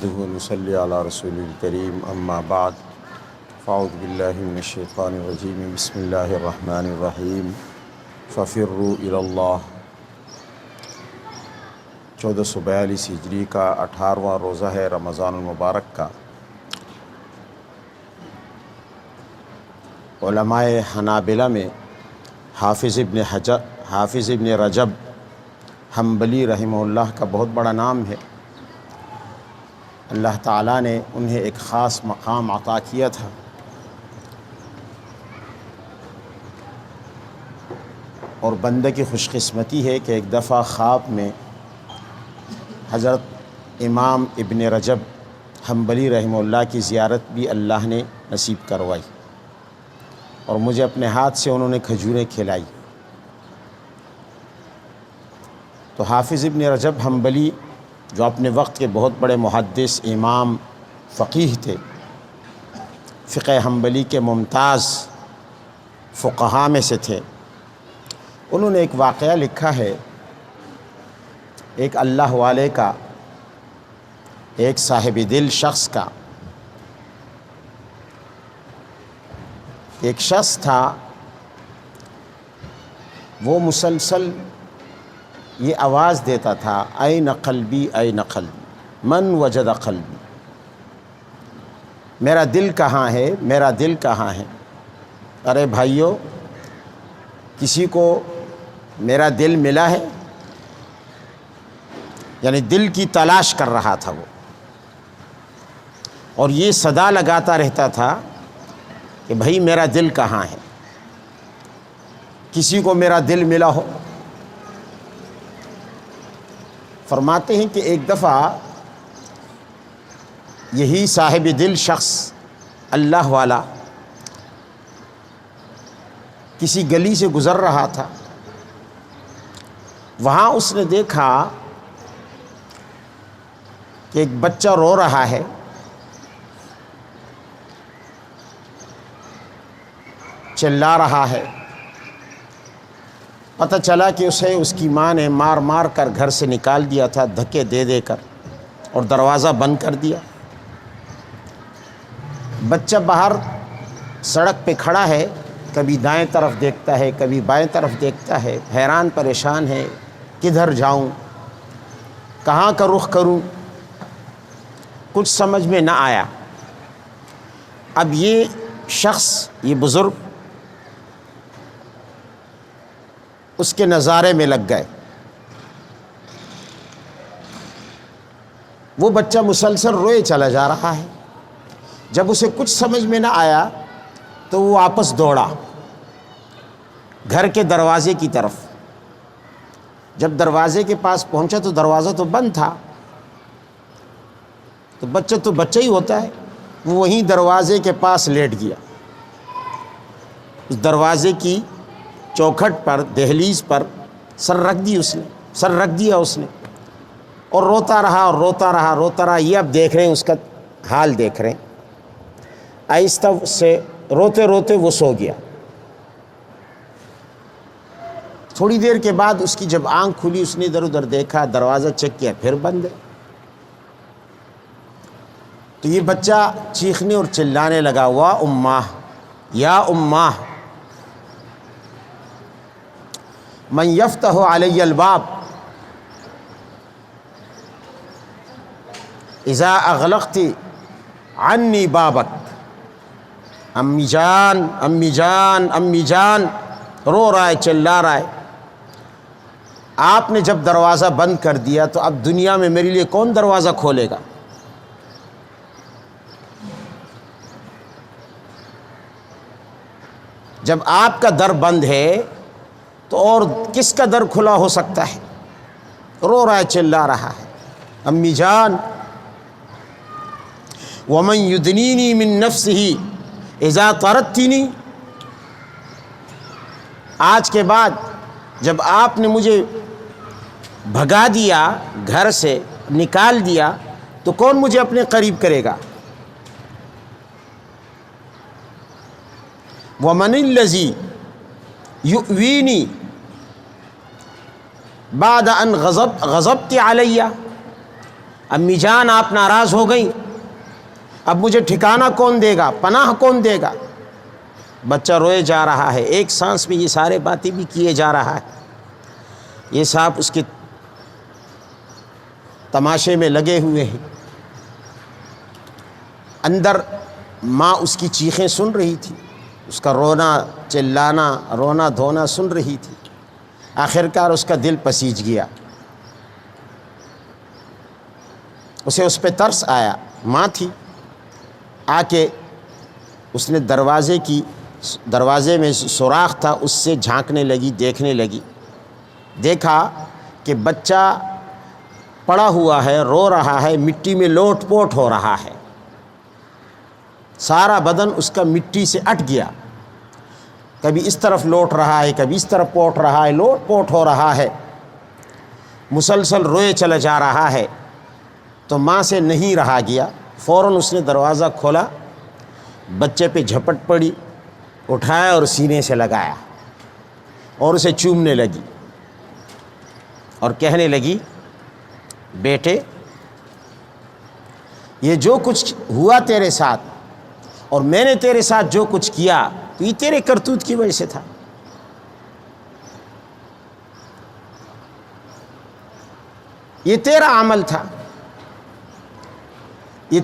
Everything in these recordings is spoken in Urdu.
نحمده ونصلي على رسول الكريم اما بعد فاعوذ بالله من الشیطان الرجیم بسم اللہ الرحمن الرحیم ففروا الی اللہ 1442 ہجری کا 18واں روزہ ہے رمضان المبارک کا۔ علماء حنابلہ میں حافظ ابن رجب حنبلی رحمہ اللہ کا بہت بڑا نام ہے۔ اللہ تعالیٰ نے انہیں ایک خاص مقام عطا کیا تھا۔ اور بندے کی خوش قسمتی ہے کہ ایک دفعہ خواب میں حضرت امام ابن رجب حنبلی رحمہ اللہ کی زیارت بھی اللہ نے نصیب کروائی، اور مجھے اپنے ہاتھ سے انہوں نے کھجوریں کھلائی۔ تو حافظ ابن رجب حنبلی جو اپنے وقت کے بہت بڑے محدث، امام، فقیہ تھے، فقہ حنبلی کے ممتاز فقہاء میں سے تھے، انہوں نے ایک واقعہ لکھا ہے ایک اللہ والے کا، ایک صاحب دل شخص کا۔ ایک شخص تھا، وہ مسلسل یہ آواز دیتا تھا، این قلبی این قلبی من وجد قلبی، میرا دل کہاں ہے، میرا دل کہاں ہے۔ ارے بھائیو، کسی کو میرا دل ملا ہے؟ یعنی دل کی تلاش کر رہا تھا وہ، اور یہ صدا لگاتا رہتا تھا کہ بھائی میرا دل کہاں ہے، کسی کو میرا دل ملا ہو۔ فرماتے ہیں کہ ایک دفعہ یہی صاحب دل شخص اللہ والا کسی گلی سے گزر رہا تھا، وہاں اس نے دیکھا کہ ایک بچہ رو رہا ہے، چلا رہا ہے۔ پتہ چلا کہ اسے اس کی ماں نے مار مار کر گھر سے نکال دیا تھا، دھکے دے دے کر، اور دروازہ بند کر دیا۔ بچہ باہر سڑک پہ کھڑا ہے، کبھی دائیں طرف دیکھتا ہے، کبھی بائیں طرف دیکھتا ہے، حیران پریشان ہے، کدھر جاؤں، کہاں کا رخ کروں، کچھ سمجھ میں نہ آیا۔ اب یہ شخص، یہ بزرگ، اس کے نظارے میں لگ گئے۔ وہ بچہ مسلسل روئے چلا جا رہا ہے۔ جب اسے کچھ سمجھ میں نہ آیا تو وہ واپس دوڑا گھر کے دروازے کی طرف۔ جب دروازے کے پاس پہنچا تو دروازہ تو بند تھا، تو بچہ ہی ہوتا ہے، وہ وہیں دروازے کے پاس لیٹ گیا۔ اس دروازے کی چوکھٹ پر، دہلیز پر سر رکھ دیا اس نے، اور روتا رہا۔ یہ اب دیکھ رہے ہیں، اس کا حال دیکھ رہے ہیں۔ آہستہ سے روتے روتے وہ سو گیا۔ تھوڑی دیر کے بعد اس کی جب آنکھ کھلی، اس نے ادھر ادھر دیکھا، دروازہ چیک کیا، پھر بند ہے۔ تو یہ بچہ چیخنے اور چلانے لگا، وا اماں، یا اماں، من یفتح علی الباب اذا اغلقت عنی بابک۔ امی جان، امی جان، امی جان، رو رہا ہے، چلا رہا ہے۔ آپ نے جب دروازہ بند کر دیا تو اب دنیا میں میرے لیے کون دروازہ کھولے گا؟ جب آپ کا در بند ہے تو اور کس کا در کھلا ہو سکتا ہے؟ رو رہا ہے، چلا رہا ہے، امی جان۔ ومن یدنینی من نفسہ اذا طردتنی۔ آج کے بعد جب آپ نے مجھے بھگا دیا، گھر سے نکال دیا، تو کون مجھے اپنے قریب کرے گا؟ ومن الذی یؤوینی بعد ان غضبت علیہ۔ امی جان آپ ناراض ہو گئیں، اب مجھے ٹھکانہ کون دے گا، پناہ کون دے گا؟ بچہ روئے جا رہا ہے، ایک سانس میں یہ سارے باتیں بھی کیے جا رہا ہے، یہ صاحب اس کے تماشے میں لگے ہوئے ہیں۔ اندر ماں اس کی چیخیں سن رہی تھی، اس کا رونا چلانا رونا دھونا سن رہی تھی۔ آخرکار اس کا دل پسیج گیا، اسے اس پہ ترس آیا، ماں تھی، آ کے اس نے دروازے میں سوراخ تھا، اس سے جھانکنے لگی، دیکھنے لگی، دیکھا کہ بچہ پڑا ہوا ہے، رو رہا ہے، مٹی میں لوٹ پوٹ ہو رہا ہے، سارا بدن اس کا مٹی سے اٹ گیا، کبھی اس طرف لوٹ رہا ہے، کبھی اس طرف پوٹ رہا ہے، لوٹ پوٹ ہو رہا ہے، مسلسل روئے چلا جا رہا ہے۔ تو ماں سے نہیں رہا گیا، فوراً اس نے دروازہ کھولا، بچے پہ جھپٹ پڑی، اٹھایا اور سینے سے لگایا اور اسے چومنے لگی اور کہنے لگی، بیٹے یہ جو کچھ ہوا تیرے ساتھ اور میں نے تیرے ساتھ جو کچھ کیا تو یہ تیرے کرتوت کی وجہ سے تھا، یہ تیرا عمل تھا، یہ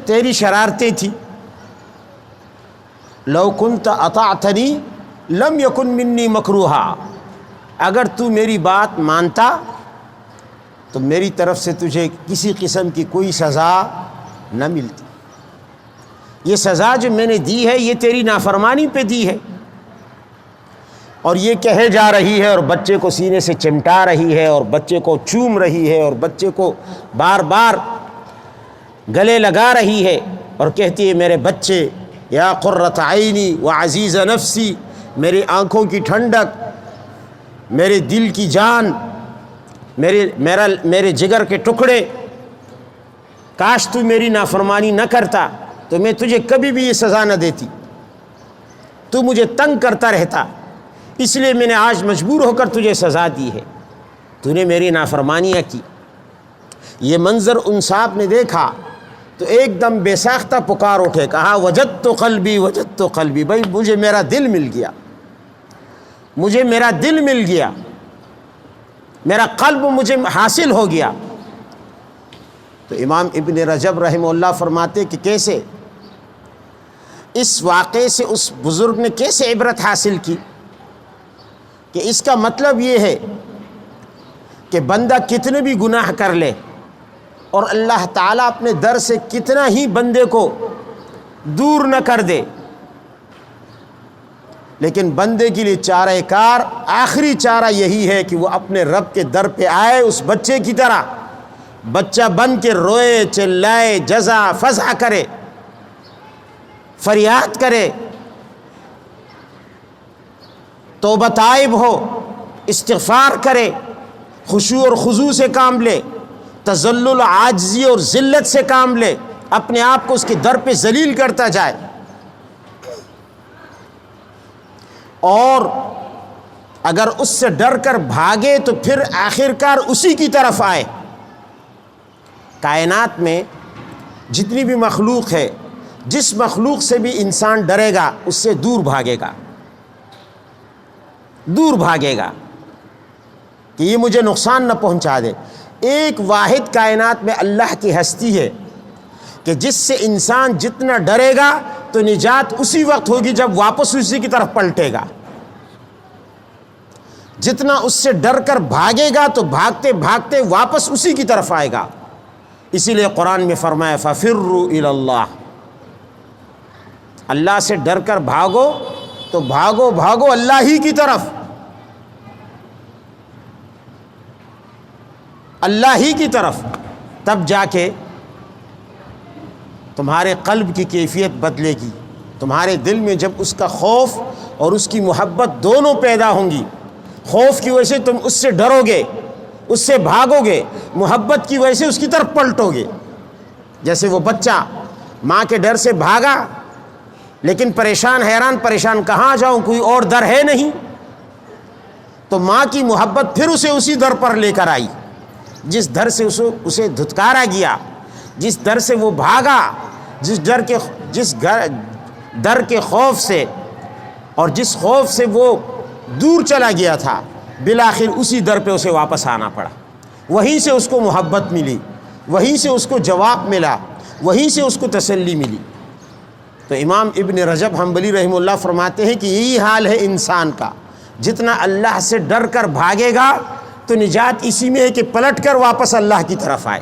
تیری شرارتیں تھی۔ لو کنت اطعتنی لم یکن منی مکروہا، اگر تو میری بات مانتا تو میری طرف سے تجھے کسی قسم کی کوئی سزا نہ ملتی، یہ سزا جو میں نے دی ہے یہ تیری نافرمانی پہ دی ہے۔ اور یہ کہے جا رہی ہے اور بچے کو سینے سے چمٹا رہی ہے اور بچے کو چوم رہی ہے اور بچے کو بار بار گلے لگا رہی ہے اور کہتی ہے، میرے بچے، یا قرۃ عینی و عزیز نفسی، میری آنکھوں کی ٹھنڈک، میرے دل کی جان، میرے جگر کے ٹکڑے، کاش تو میری نافرمانی نہ کرتا تو میں تجھے کبھی بھی یہ سزا نہ دیتی، تو مجھے تنگ کرتا رہتا، اس لیے میں نے آج مجبور ہو کر تجھے سزا دی ہے، تو نے میری نافرمانیاں کی۔ یہ منظر ان صاحب نے دیکھا تو ایک دم بے ساختہ پکار اٹھے، کہا وجدت قلبی وجدت قلبی، بھائی مجھے میرا دل مل گیا، مجھے میرا دل مل گیا، میرا قلب مجھے حاصل ہو گیا۔ تو امام ابن رجب رحمہ اللہ فرماتے کہ کیسے اس واقعے سے اس بزرگ نے کیسے عبرت حاصل کی، کہ اس کا مطلب یہ ہے کہ بندہ کتنے بھی گناہ کر لے اور اللہ تعالیٰ اپنے در سے کتنا ہی بندے کو دور نہ کر دے، لیکن بندے کے لیے چارہ کار، آخری چارہ یہی ہے کہ وہ اپنے رب کے در پہ آئے، اس بچے کی طرح بچہ بن کے روئے چلائے، جزا فضح کرے، فریاد کرے، توبہ تائب ہو، استغفار کرے، خشوع اور خضوع سے کام لے، تذلل، عاجزی اور ذلت سے کام لے، اپنے آپ کو اس کے در پہ ذلیل کرتا جائے، اور اگر اس سے ڈر کر بھاگے تو پھر آخرکار اسی کی طرف آئے۔ کائنات میں جتنی بھی مخلوق ہے، جس مخلوق سے بھی انسان ڈرے گا اس سے دور بھاگے گا، دور بھاگے گا کہ یہ مجھے نقصان نہ پہنچا دے۔ ایک واحد کائنات میں اللہ کی ہستی ہے کہ جس سے انسان جتنا ڈرے گا تو نجات اسی وقت ہوگی جب واپس اسی کی طرف پلٹے گا، جتنا اس سے ڈر کر بھاگے گا تو بھاگتے بھاگتے واپس اسی کی طرف آئے گا۔ اسی لیے قرآن میں فرمایا فَفِرُّوا إِلَى اللَّهِ، اللہ سے ڈر کر بھاگو تو بھاگو بھاگو اللہ ہی کی طرف، اللہ ہی کی طرف، تب جا کے تمہارے قلب کی کیفیت بدلے گی، تمہارے دل میں جب اس کا خوف اور اس کی محبت دونوں پیدا ہوں گی، خوف کی وجہ سے تم اس سے ڈرو گے، اس سے بھاگو گے، محبت کی وجہ سے اس کی طرف پلٹو گے۔ جیسے وہ بچہ ماں کے ڈر سے بھاگا لیکن پریشان، حیران پریشان، کہاں جاؤں، کوئی اور در ہے نہیں، تو ماں کی محبت پھر اسے اسی در پر لے کر آئی، جس در سے اسے دھتکارا گیا، جس در سے وہ بھاگا، جس در کے خوف سے اور جس خوف سے وہ دور چلا گیا تھا، بالآخر اسی در پہ اسے واپس آنا پڑا۔ وہیں سے اس کو محبت ملی، وہیں سے اس کو جواب ملا، وہیں سے اس کو تسلی ملی۔ تو امام ابن رجب حنبلی رحمہ اللہ فرماتے ہیں کہ یہی حال ہے انسان کا، جتنا اللہ سے ڈر کر بھاگے گا تو نجات اسی میں ہے کہ پلٹ کر واپس اللہ کی طرف آئے۔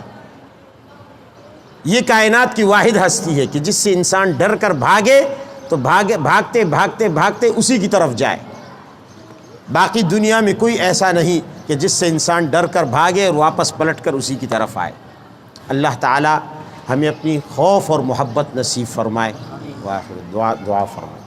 یہ کائنات کی واحد ہستی ہے کہ جس سے انسان ڈر کر بھاگے تو بھاگتے بھاگتے بھاگتے اسی کی طرف جائے۔ باقی دنیا میں کوئی ایسا نہیں کہ جس سے انسان ڈر کر بھاگے اور واپس پلٹ کر اسی کی طرف آئے۔ اللہ تعالی ہمیں اپنی خوف اور محبت نصیب فرمائے۔ دعا فرمائے۔